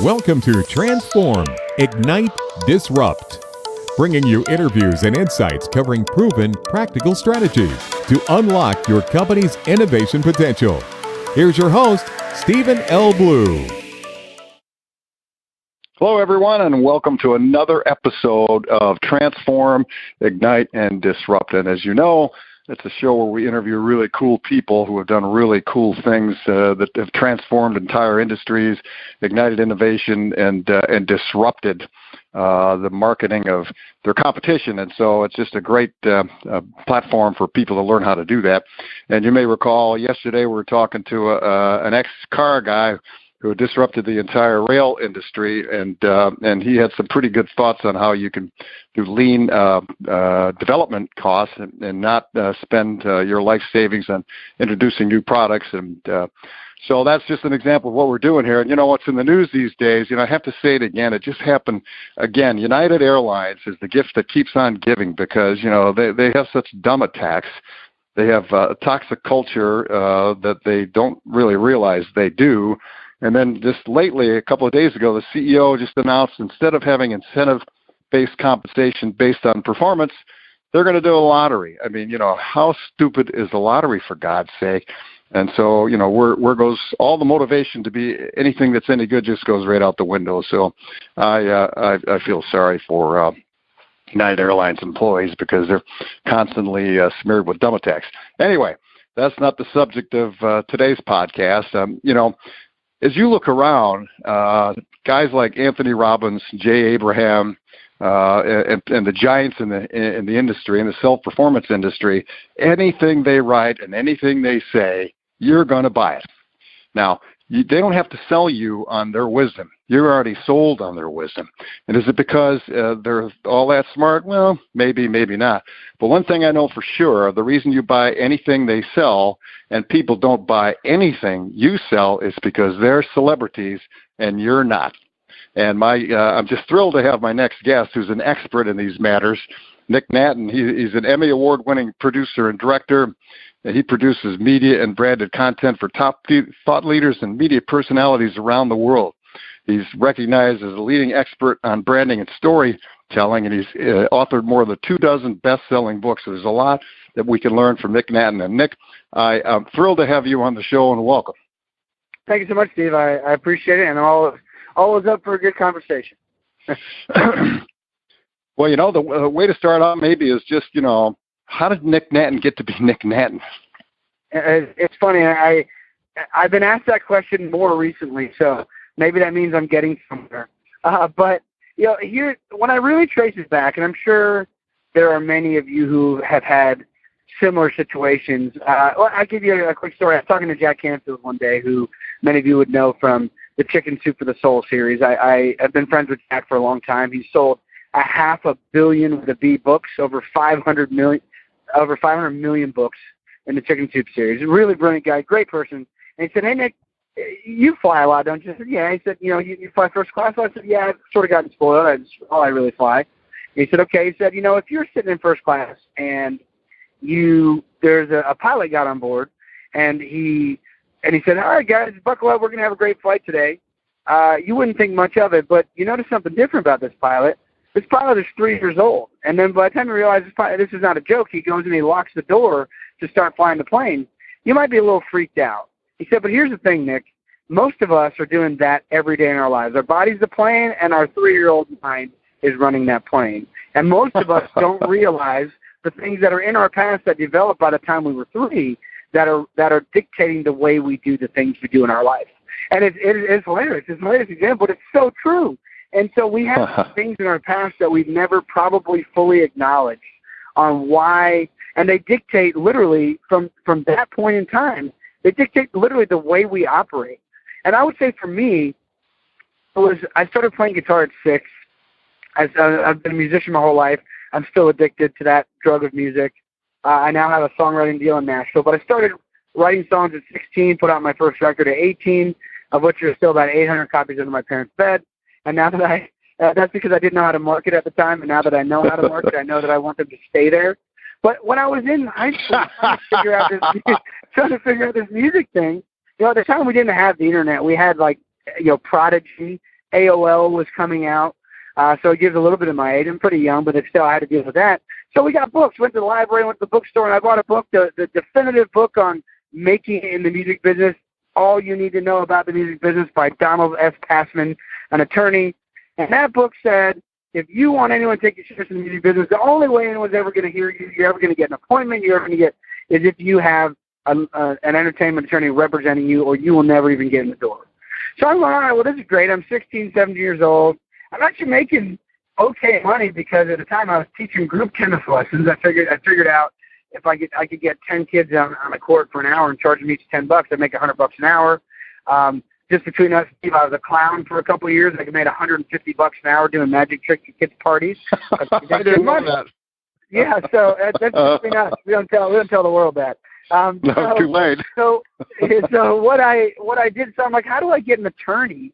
Welcome to Transform, Ignite, Disrupt, bringing you interviews and insights covering proven practical strategies to unlock your company's innovation potential. Here's your host, Stephen L. Blue. Hello, everyone, and welcome to another episode of Transform, Ignite, and Disrupt. And as you know, it's a show where we interview really cool people who have done really cool things that have transformed entire industries, ignited innovation, and disrupted the marketing of their competition. And so it's just a great platform for people to learn how to do that. And you may recall yesterday we were talking to an ex-car guy who disrupted the entire rail industry, and he had some pretty good thoughts on how you can do lean development costs and not spend your life savings on introducing new products. And so that's just an example of what we're doing here. And, you know, what's in the news these days, you know, I have to say it again, it just happened again. United Airlines is the gift that keeps on giving because, you know, they have such dumb attacks. They have a toxic culture that they don't really realize they do. And then just lately, a couple of days ago, the CEO just announced instead of having incentive-based compensation based on performance, they're going to do a lottery. I mean, you know, how stupid is the lottery, for God's sake? And so, you know, where goes all the motivation to be anything that's any good just goes right out the window. So I feel sorry for United Airlines employees because they're constantly smeared with dumb attacks. Anyway, that's not the subject of today's podcast. You know, as you look around, guys like Anthony Robbins, Jay Abraham, and the giants in the industry, in the self-performance industry, anything they write and anything they say, you're going to buy it. Now, they don't have to sell you on their wisdom. You're already sold on their wisdom. And is it because they're all that smart? Well, maybe, maybe not. But one thing I know for sure, the reason you buy anything they sell and people don't buy anything you sell is because they're celebrities and you're not. And I'm just thrilled to have my next guest who's an expert in these matters, Nick Nanton. He's an Emmy Award-winning producer and director. And he produces media and branded content for top thought leaders and media personalities around the world. He's recognized as a leading expert on branding and storytelling, and he's authored more than 24 best-selling books. So there's a lot that we can learn from Nick Nanton. And Nick, I'm thrilled to have you on the show, and welcome. Thank you so much, Steve. I appreciate it, and I'm always up for a good conversation. Well, you know, the way to start out maybe is just, you know, how did Nick Nanton get to be Nick Nanton? It's funny. I've been asked that question more recently, so maybe that means I'm getting somewhere. But, you know, here, when I really trace it back, and I'm sure there are many of you who have had similar situations. Well, I'll give you a quick story. I was talking to Jack Canfield one day, who many of you would know from the Chicken Soup for the Soul series. I have been friends with Jack for a long time. He's sold 500 million with a B books, over 500 million books in the Chicken Soup series. A really brilliant guy, great person. And he said, "Hey, Nick, you fly a lot, don't you?" I said, "Yeah." He said, "You know, you fly first class?" I said, "Yeah, I've sort of gotten spoiled. That's all I really fly." And he said, "Okay." He said, "You know, if you're sitting in first class and there's a pilot got on board and he said, 'All right, guys, buckle up. We're going to have a great flight today.' You wouldn't think much of it, but you notice something different about this pilot. This pilot is 3 years old, and then by the time he realizes this is not a joke, he goes and he locks the door to start flying the plane. You might be a little freaked out." He said, "But here's the thing, Nick. Most of us are doing that every day in our lives. Our body's the plane, and our 3-year-old mind is running that plane. And most of us don't realize the things that are in our past that developed by the time we were 3 that are dictating the way we do the things we do in our life." And it's hilarious. It's a hilarious example, but it's so true. And so we have things in our past that we've never probably fully acknowledged on why, and they dictate literally from that point in time, they dictate literally the way we operate. And I would say for me, I started playing guitar at 6. I've been a musician my whole life. I'm still addicted to that drug of music. I now have a songwriting deal in Nashville, but I started writing songs at 16, put out my first record at 18, of which there's still about 800 copies under my parents' bed. And now that that's because I didn't know how to market at the time, and now that I know how to market, I know that I want them to stay there. But when I was in high school, trying to figure out this music thing, you know, at the time we didn't have the internet. We had, like, you know, Prodigy AOL was coming out. So it gives a little bit of my age. I'm pretty young, but still I had to deal with that. So we got books. Went to the library, went to the bookstore, and I bought a book, the definitive book on making it in the music business, All You Need to Know About the Music Business by Donald S. Passman, an attorney. And that book said, if you want anyone to take you serious in the music business, the only way anyone's ever going to hear you, you're ever going to get an appointment, you're ever going to get, is if you have an entertainment attorney representing you, or you will never even get in the door. So I'm like, all right, well, this is great. I'm 16, 17 years old. I'm actually making okay money because at the time I was teaching group tennis lessons. I figured out if I could get 10 kids on a court for an hour and charge them each $10, I'd make $100 an hour. Just between us, Steve, I was a clown for a couple of years. I made $150 an hour doing magic tricks at kids' parties. I didn't know that. Yeah, so that's between us. We don't tell the world that. No, too late. So what I did, so I'm like, how do I get an attorney?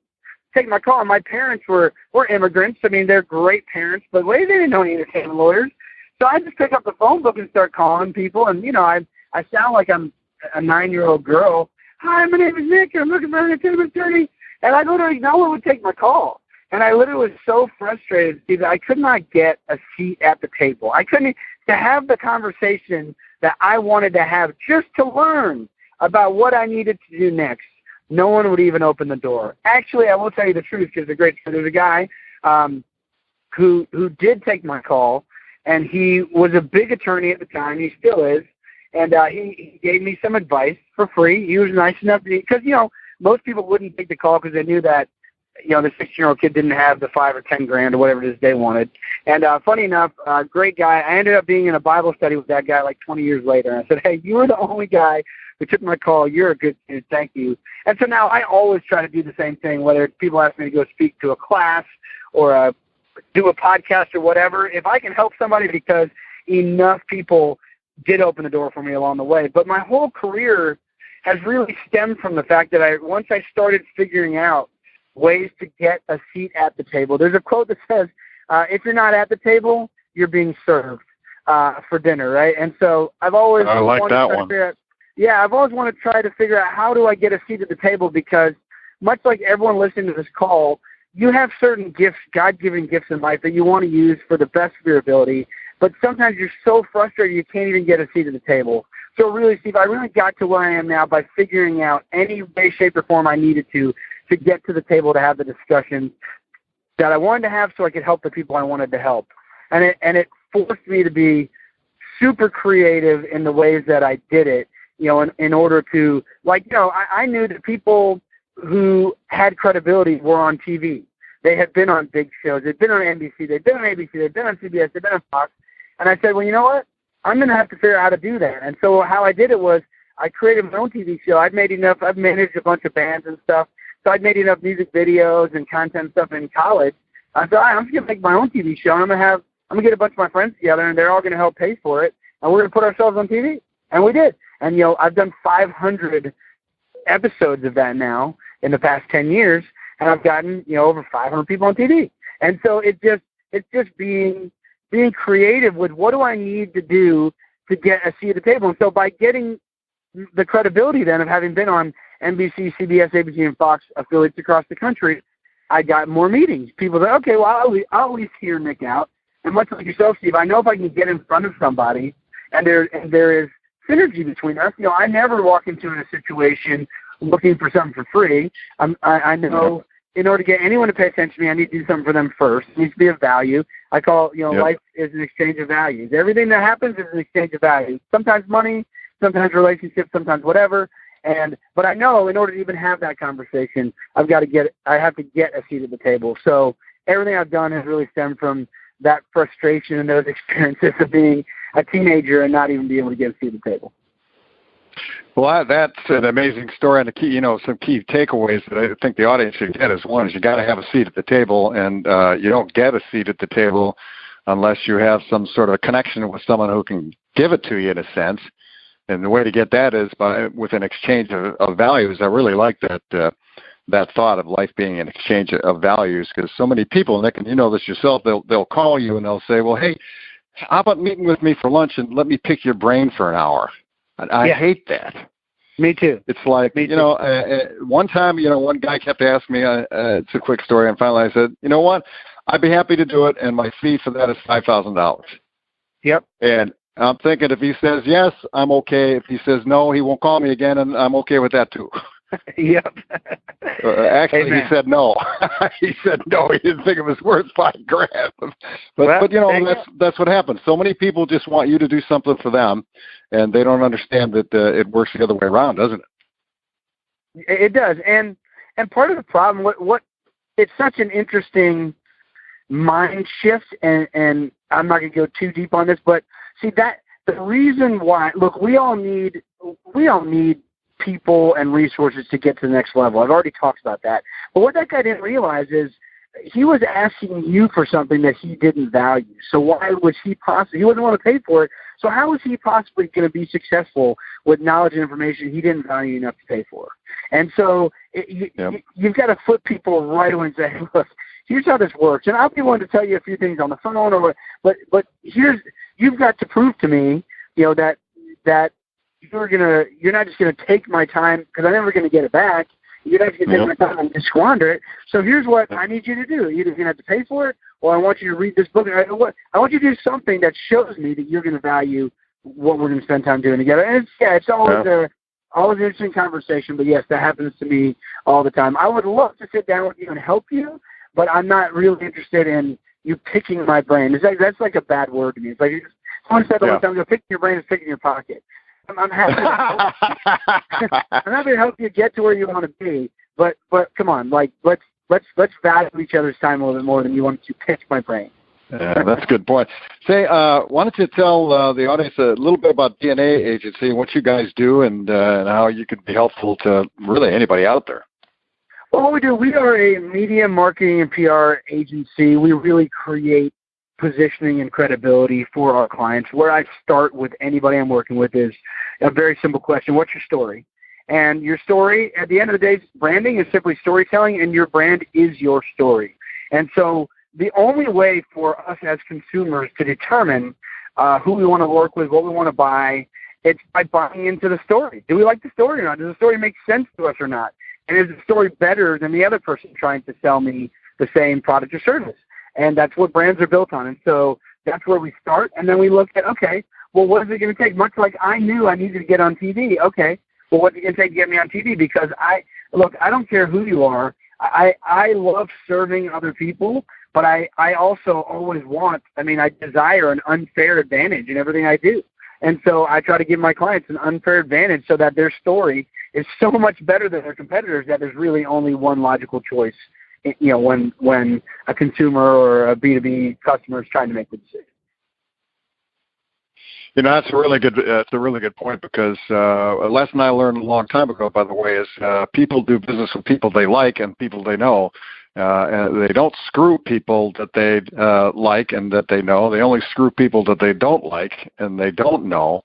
Take my call. My parents were immigrants. I mean, they're great parents, but they didn't know any entertainment lawyers. So I just pick up the phone book and start calling people, and I sound like I'm a 9-year-old girl. Hi, my name is Nick, and I'm looking for an entertainment attorney. And I literally, no one would take my call. And I literally was so frustrated, Steve, that I could not get a seat at the table. I couldn't, to have the conversation that I wanted to have just to learn about what I needed to do next. No one would even open the door. Actually, I will tell you the truth, because there's a guy who did take my call, and he was a big attorney at the time. He still is. And he gave me some advice for free. He was nice enough to, because, most people wouldn't take the call because they knew that, the 16-year-old kid didn't have the $5 or $10 grand or whatever it is they wanted. And funny enough, great guy. I ended up being in a Bible study with that guy like 20 years later. And I said, hey, you were the only guy who took my call. You're a good dude. Thank you. And so now I always try to do the same thing, whether people ask me to go speak to a class or do a podcast or whatever. If I can help somebody, because enough people did open the door for me along the way. But my whole career has really stemmed from the fact that once I started figuring out ways to get a seat at the table. There's a quote that says, if you're not at the table, you're being served for dinner, right? And so I've always I like that one. I've always wanted to try to figure out how do I get a seat at the table, because much like everyone listening to this call, you have certain gifts, God-given gifts in life that you want to use for the best of your ability, but sometimes you're so frustrated you can't even get a seat at the table. So really, Steve, I really got to where I am now by figuring out any way, shape, or form I needed to get to the table to have the discussions that I wanted to have so I could help the people I wanted to help. And it forced me to be super creative in the ways that I did it, in order to, I knew that people who had credibility were on TV. They had been on big shows. They'd been on NBC. They'd been on ABC. They'd been on CBS. They'd been on Fox. And I said, well, you know what? I'm going to have to figure out how to do that. And so how I did it was I created my own TV show. I've managed a bunch of bands and stuff. So I'd made enough music videos and content stuff in college. I thought, I'm just going to make my own TV show. And I'm going to get a bunch of my friends together, and they're all going to help pay for it. And we're going to put ourselves on TV. And we did. And, I've done 500 episodes of that now in the past 10 years. And I've gotten, over 500 people on TV. And so it's just being creative with what do I need to do to get a seat at the table. And so by getting the credibility then of having been on NBC, CBS, ABC, and Fox affiliates across the country, I got more meetings. People said, okay, well, I'll at least hear Nick out. And much like yourself, Steve, I know if I can get in front of somebody and there is synergy between us. I never walk into a situation looking for something for free. I know in order to get anyone to pay attention to me, I need to do something for them first. It needs to be of value. I call, life is an exchange of values. Everything that happens is an exchange of values. Sometimes money, sometimes relationships, sometimes whatever. But I know in order to even have that conversation, I have to get a seat at the table. So everything I've done has really stemmed from that frustration and those experiences of being a teenager and not even being able to get a seat at the table. Well, that's an amazing story, and some key takeaways that I think the audience should get is, one, is you got to have a seat at the table, and you don't get a seat at the table unless you have some sort of connection with someone who can give it to you in a sense. And the way to get that is with an exchange of values. I really like that thought of life being an exchange of values, because so many people, Nick, and you know this yourself, they'll call you and they'll say, well, hey, how about meeting with me for lunch and let me pick your brain for an hour? I hate that. Me too. It's like, Me too. one time, one guy kept asking me, it's a quick story, and finally I said, you know what, I'd be happy to do it, and my fee for that is $5,000. Yep. And I'm thinking if he says yes, I'm okay. If he says no, he won't call me again, and I'm okay with that too. Yep. Actually, Amen. he said no. He said no. He didn't think it was worth $5,000. But that's what happens. So many people just want you to do something for them, and they don't understand that it works the other way around, doesn't it? It does. And part of the problem, what it's such an interesting mind shift, and I'm not going to go too deep on this, but see that the reason why, look, we all need people and resources to get to the next level. I've already talked about that. But what that guy didn't realize is he was asking you for something that he didn't value. So why was he wouldn't want to pay for it. So how was he possibly going to be successful with knowledge and information he didn't value enough to pay for? And so you've got to flip people right away and say, hey, look, here's how this works. And I'll be willing to tell you a few things on the phone, but you've got to prove to me, that you're not just gonna take my time, because I'm never gonna get it back. You're not just gonna take my time and squander it. So here's what I need you to do. Either you're gonna have to pay for it, or I want you to read this book. I want you to do something that shows me that you're gonna value what we're gonna spend time doing together. And it's always always an interesting conversation. But yes, that happens to me all the time. I would love to sit down with you and help you, but I'm not really interested in you picking my brain. That's like a bad word to me. It's like someone said all the time, picking your brain is picking your pocket. I'm happy to help you get to where you want to be, but come on, let's value each other's time a little bit more than you want to pick my brain. Yeah, that's a good point. Say, why don't you tell the audience a little bit about DNA Agency and what you guys do, and how you can be helpful to really anybody out there? Well, what we do, we are a media marketing and PR agency. We really create positioning and credibility for our clients. Where I start with anybody I'm working with is a very simple question: what's your story? And your story, at the end of the day, branding is simply storytelling, and your brand is your story. And so the only way for us as consumers to determine who we want to work with, what we want to buy, it's by buying into the story. Do we like the story or not? Does the story make sense to us or not? And is the story better than the other person trying to sell me the same product or service? And that's what brands are built on. And so that's where we start. And then we look at, okay, well, what is it going to take? Much like I knew I needed to get on TV. Okay, well, what's it going to take to get me on TV? Because I don't care who you are. I love serving other people, but I also always I desire an unfair advantage in everything I do. And so I try to give my clients an unfair advantage so that their story is so much better than their competitors that there's really only one logical choice, when a consumer or a B2B customer is trying to make the decision. That's a really good point, because a lesson I learned a long time ago, by the way, is people do business with people they like and people they know. And they don't screw people that they like and that they know. They only screw people that they don't like and they don't know.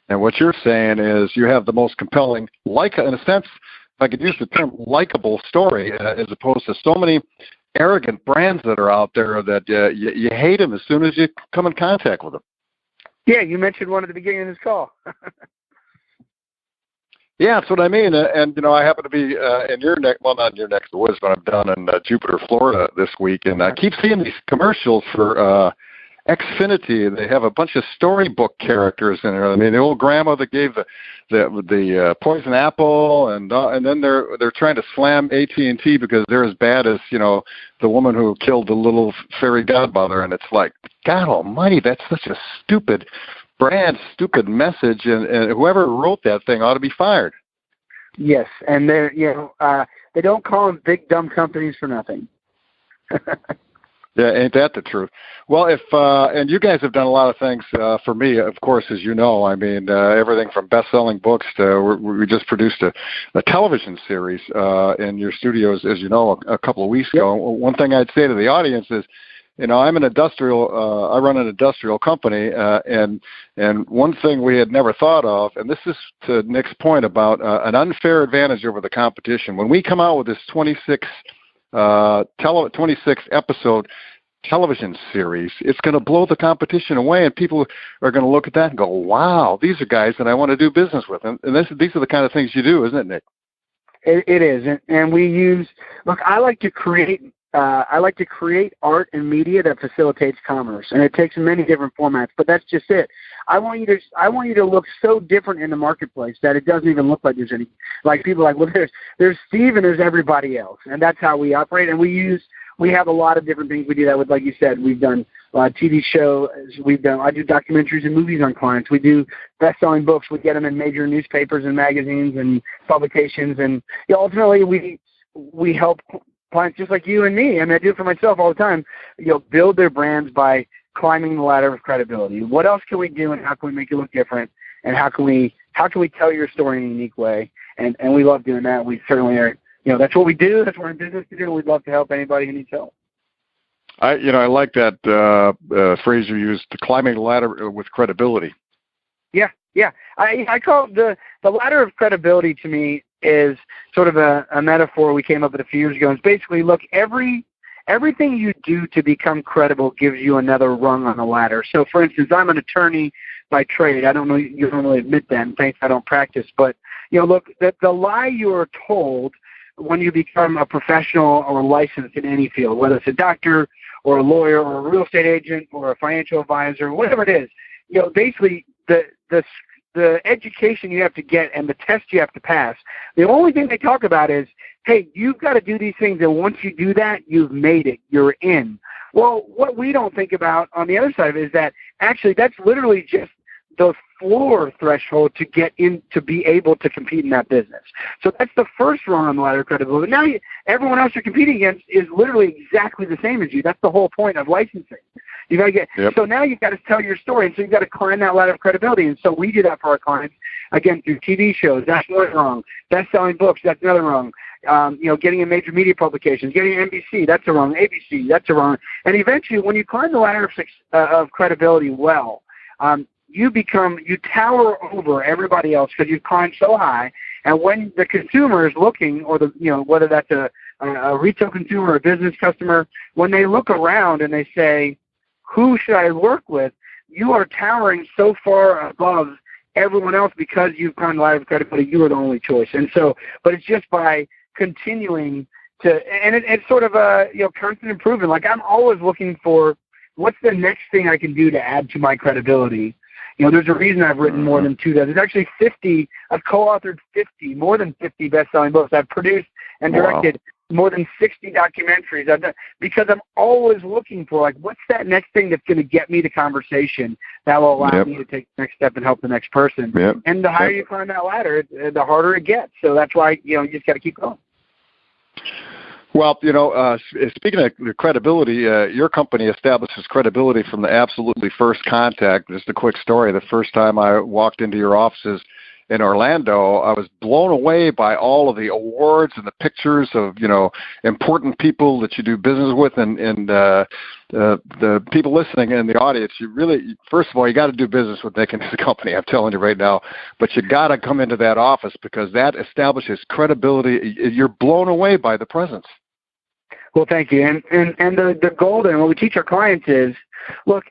And what you're saying is you have the most compelling, in a sense, if I could use the term, likable story, as opposed to so many arrogant brands that are out there that you hate them as soon as you come in contact with them. Yeah, you mentioned one at the beginning of this call. Yeah, that's what I mean. And I happen to be in your not in your neck of the woods, but I'm down in Jupiter, Florida this week, and I keep seeing these commercials for Xfinity. They have a bunch of storybook characters in there. I mean, the old grandma that gave the poison apple, and then they're trying to slam AT&T because they're as bad as the woman who killed the little fairy godmother. And it's like, God Almighty, that's such a stupid brand, stupid message, and whoever wrote that thing ought to be fired. Yes, and they don't call them big dumb companies for nothing. Yeah, ain't that the truth? Well, and you guys have done a lot of things for me, of course, as you know. I mean, everything from best-selling books to we just produced a television series in your studios, as you know, a couple of weeks ago. One thing I'd say to the audience is, I'm an industrial. I run an industrial company, and one thing we had never thought of, and this is to Nick's point about an unfair advantage over the competition. When we come out with this 26 episode television series, it's going to blow the competition away, and people are going to look at that and go, wow, these are guys that I want to do business with. And these are the kind of things you do, isn't it, Nick? It is, and we use. Look, I like to create art and media that facilitates commerce, and it takes many different formats. But that's just it. I want you to look so different in the marketplace that it doesn't even look like there's any. Like people are like, well, there's Steve and there's everybody else, and that's how we operate. And we have a lot of different things we do that with. Like you said, we've done TV shows. I do documentaries and movies on clients. We do best-selling books. We get them in major newspapers and magazines and publications. And ultimately, we help clients just like you and me. I mean, I do it for myself all the time. Build their brands by climbing the ladder of credibility. What else can we do, and how can we make it look different? And how can we tell your story in a unique way? And we love doing that. We certainly are. That's what we do. That's what we're in business to do. And we'd love to help anybody who needs help. I like that phrase you used, climbing the ladder with credibility. Yeah. I call it the ladder of credibility. To me, is sort of a metaphor we came up with a few years ago. It's basically, look, everything you do to become credible gives you another rung on the ladder. So, for instance, I'm an attorney by trade. I don't know, you don't really admit that, and thanks, I don't practice. But look, the lie you are told when you become a professional or licensed in any field, whether it's a doctor or a lawyer or a real estate agent or a financial advisor, whatever it is, basically the education you have to get and the test you have to pass, the only thing they talk about is, hey, you've got to do these things, and once you do that, you've made it. You're in. Well, what we don't think about on the other side of it is that actually that's literally just the floor threshold to get in to be able to compete in that business. So that's the first rung on the ladder of credibility. Now everyone else you're competing against is literally exactly the same as you. That's the whole point of licensing. You got to get So now you've got to tell your story, and so you've got to climb that ladder of credibility. And so we do that for our clients again through TV shows. That's one rung. Best-selling books. That's another rung. Getting in major media publications, getting NBC, that's a rung. ABC, that's a rung. And eventually, when you climb the ladder of credibility well, you tower over everybody else because you've climbed so high. And when the consumer is looking, or whether that's a retail consumer or a business customer, when they look around and they say, who should I work with? You are towering so far above everyone else because you've climbed the ladder of credibility. You are the only choice. And so, but it's just by continuing to, and it's sort of a constant improvement. Like I'm always looking for what's the next thing I can do to add to my credibility. There's a reason I've written more than 2 dozen. There's actually 50. I've co-authored more than 50 best-selling books. I've produced and directed more than 60 documentaries. I've done, because I'm always looking for, like, what's that next thing that's going to get me the conversation that will allow me to take the next step and help the next person. And the higher you climb that ladder, the harder it gets. So that's why, you just got to keep going. Well, speaking of credibility, your company establishes credibility from the absolutely first contact. Just a quick story. The first time I walked into your offices in Orlando, I was blown away by all of the awards and the pictures of, important people that you do business with, and the people listening in the audience. You really, first of all, you got to do business with Nick and his company. I'm telling you right now, but you got to come into that office because that establishes credibility. You're blown away by the presence. Well, thank you. And the goal there, what we teach our clients is, look,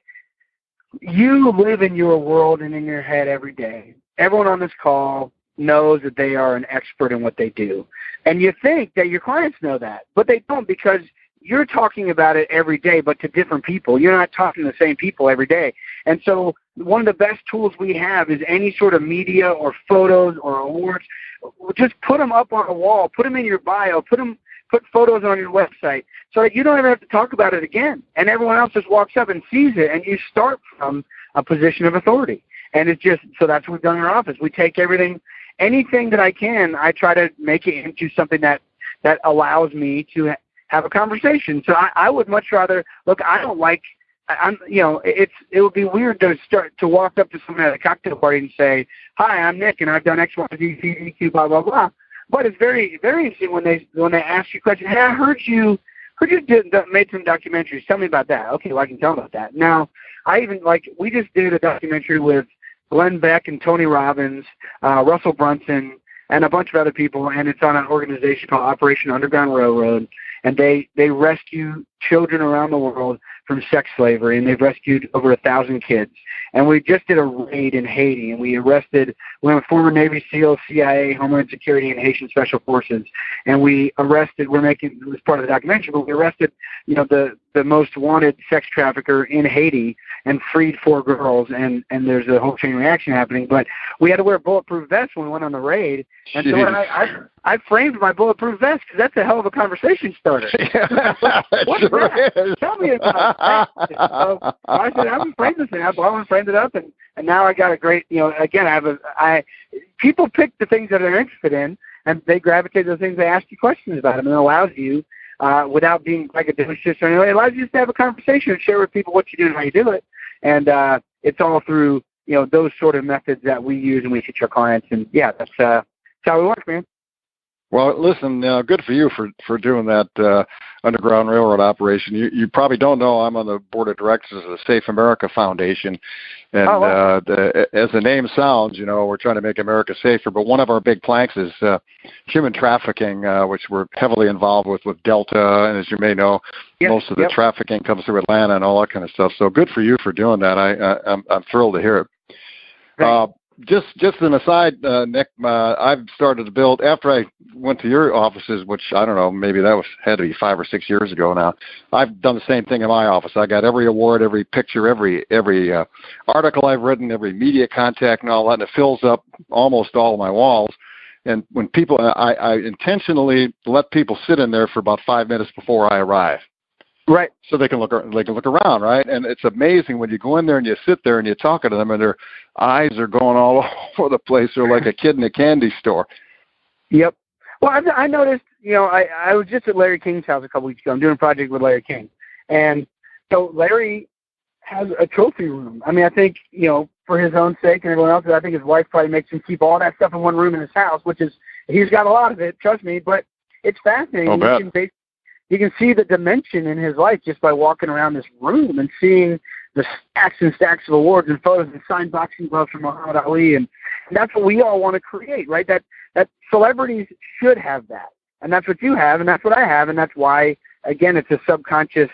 you live in your world and in your head every day. Everyone on this call knows that they are an expert in what they do. And you think that your clients know that, but they don't, because you're talking about it every day, but to different people. You're not talking to the same people every day. And so one of the best tools we have is any sort of media or photos or awards. Just put them up on a wall. Put them in your bio. Put photos on your website so that you don't ever have to talk about it again. And everyone else just walks up and sees it, and you start from a position of authority. And it's just, so that's what we've done in our office. We take anything that I can, I try to make it into something that allows me to have a conversation. So I would much rather, look, it would be weird to walk up to someone at a cocktail party and say, hi, I'm Nick, and I've done X, Y, Z, C, Q, blah, blah, blah. But it's very, very interesting when they ask you questions. Hey, I heard you made some documentaries. Tell me about that. Okay, well, I can tell about that. Now, we just did a documentary with Glenn Beck and Tony Robbins, Russell Brunson, and a bunch of other people, and it's on an organization called Operation Underground Railroad, and they rescue children around the world from sex slavery, and they've rescued over 1,000 kids. And we just did a raid in Haiti, and we arrested former Navy SEAL, CIA, Homeland Security, and Haitian Special Forces. And it was part of the documentary, but we arrested, the most wanted sex trafficker in Haiti and freed 4 girls, and there's a whole chain reaction happening. But we had to wear bulletproof vests when we went on the raid. And so I framed my bulletproof vest because that's a hell of a conversation starter. What's sure that? is. Tell me about that. So I said, I haven't framed this thing. I bought one, framed it up, and now I got a great, again, people pick the things that they're interested in, and they gravitate to those things. They ask you questions about them, and it allows you, without being braggadocious or anything, it allows you just to have a conversation and share with people what you do and how you do it. And it's all through, those sort of methods that we use and we teach our clients. And yeah, that's how we work, man. Well, listen, good for you for doing that Underground Railroad operation. You probably don't know I'm on the board of directors of the Safe America Foundation. And as the name sounds, we're trying to make America safer. But one of our big planks is human trafficking, which we're heavily involved with Delta. And as you may know, most of the trafficking comes through Atlanta and all that kind of stuff. So good for you for doing that. I'm thrilled to hear it. Just an aside, Nick, I've started to build, after I went to your offices, which I don't know, maybe that had to be 5 or 6 years ago now. I've done the same thing in my office. I got every award, every picture, every article I've written, every media contact and all that, and it fills up almost all of my walls. And when people, I intentionally let people sit in there for about 5 minutes before I arrive. Right. So they can look around, right? And it's amazing when you go in there and you sit there and you're talking to them and their eyes are going all over the place. They're like a kid in a candy store. Yep. Well, I noticed, I was just at Larry King's house a couple weeks ago. I'm doing a project with Larry King. And so Larry has a trophy room. I mean, I think, for his own sake and everyone else's, I think his wife probably makes him keep all that stuff in one room in his house, which is, he's got a lot of it, trust me, but it's fascinating. You can see the dimension in his life just by walking around this room and seeing the stacks and stacks of awards and photos and signed boxing gloves from Muhammad Ali. And that's what we all want to create, right? That celebrities should have that. And that's what you have, and that's what I have, and that's why, again, it's a subconscious,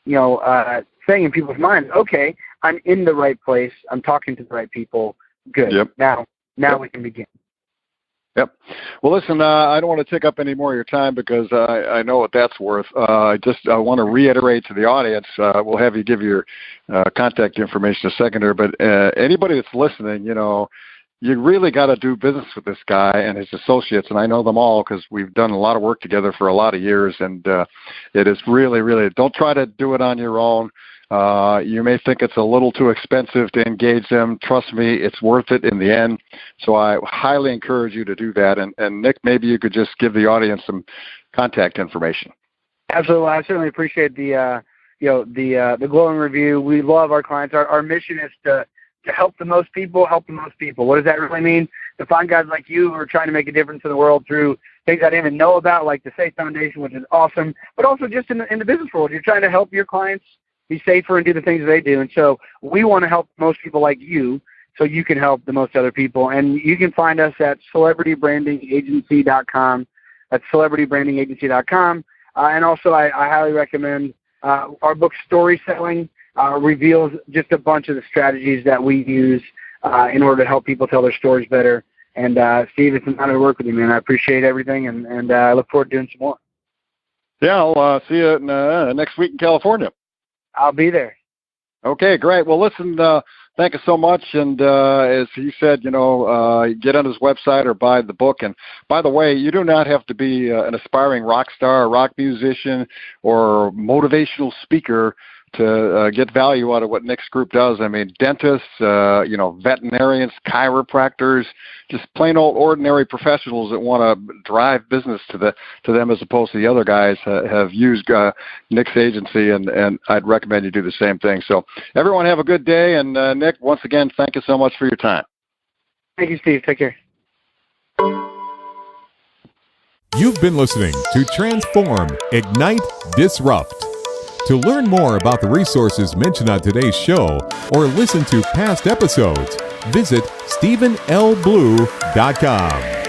thing in people's minds. Okay, I'm in the right place. I'm talking to the right people. Good. Yep. Now we can begin. Yep. Well, listen, I don't want to take up any more of your time because I know what that's worth. I want to reiterate to the audience, we'll have you give your contact information a second here, but anybody that's listening, you really got to do business with this guy and his associates, and I know them all because we've done a lot of work together for a lot of years, and it is really, really, don't try to do it on your own. You may think it's a little too expensive to engage them. Trust me, it's worth it in the end. So I highly encourage you to do that. And Nick, maybe you could just give the audience some contact information. Absolutely. I certainly appreciate the glowing review. We love our clients. Our mission is to help the most people, What does that really mean? To find guys like you who are trying to make a difference in the world through things I didn't even know about, like the Safe Foundation, which is awesome, but also just in the business world. You're trying to help your clients be safer and do the things they do. And so we want to help most people like you so you can help the most other people. And you can find us at CelebrityBrandingAgency.com. That's CelebrityBrandingAgency.com. And also I highly recommend our book, StorySelling, reveals just a bunch of the strategies that we use in order to help people tell their stories better. And Steve, it's an honor to work with you, man. I appreciate everything, and I look forward to doing some more. Yeah, I'll see you next week in California. I'll be there. Okay, great. Well, listen, thank you so much. And as he said, get on his website or buy the book. And by the way, you do not have to be an aspiring rock star, or rock musician, or motivational speaker to get value out of what Nick's group does. I mean, dentists, veterinarians, chiropractors, just plain old ordinary professionals that want to drive business to them as opposed to the other guys have used Nick's agency, and I'd recommend you do the same thing. So everyone have a good day, and Nick, once again, thank you so much for your time. Thank you, Steve. Take care. You've been listening to Transform, Ignite, Disrupt. To learn more about the resources mentioned on today's show or listen to past episodes, visit StephenLBlue.com.